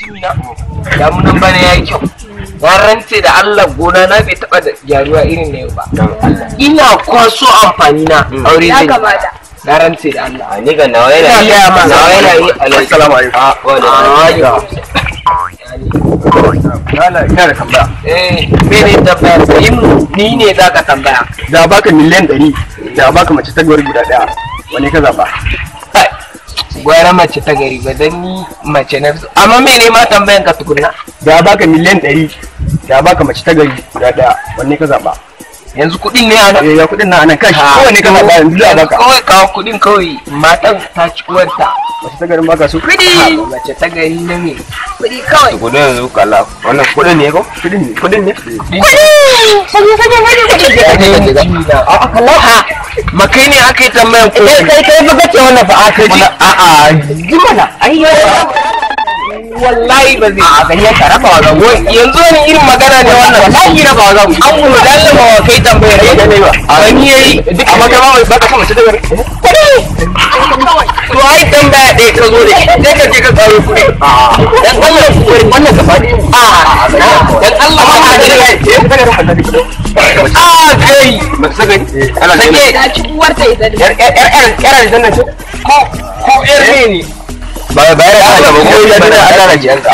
mutumina damunan bana yayi kyau. Na rantse da Allah gona na bai taba da gyaruwa irin na yau ba. Ina kwaso amfani na aure zai. Na rantse da Allah. Ni ga nawa yana yi. Assalamu alaikum. Wa alaikum. Ina da tambaya. Mene tambaya? Ni ne za ka tambaya. Da baka miliyan 100, da baka mace ta gari guda daya. Wani ka zaba? Gwara mace ta gari ba dan ni mace na so. Amma mene ma tambayan ka tukunna? Da baka miliyan 100, da baka mace ta gari guda daya. Wani ka zaba? Yanzu kudin ne ana? Ya kudin na anan kashi. Kowanne ka zaba yanzu da baka. Kawai kawo kudin kawai. Matan ta ci uwarta. Mace ta garin baka so. Kudi. Mace ta gari na me? Kudi kawai. Kudin yanzu kalla. Wannan kudin ne ko? Kudin ne. Kudin ne? A'a kalla ha. Makai ne aka yi tambayan ko? Kai ba kace wannan fa aka ji. A'a jimana. Wallahi ba zai a gani ka raba wa zango yanzu wani irin magana ne wannan wallahi raba wa zango an mu dallama wa kai tambayar ne ne ba wani yayi duk amma kai ma ba ka san mace da gari to ai tambaya dai ka zo da shi sai ka je ka tsaro kuɗi dan Allah wannan ka faɗi dan Allah ka faɗi kai Ba ta gani? Ana sake ta ci uwar ta ita ne. yar da nan ko yar ne ba bayar da ba ko ya dana ana rajiyar ka.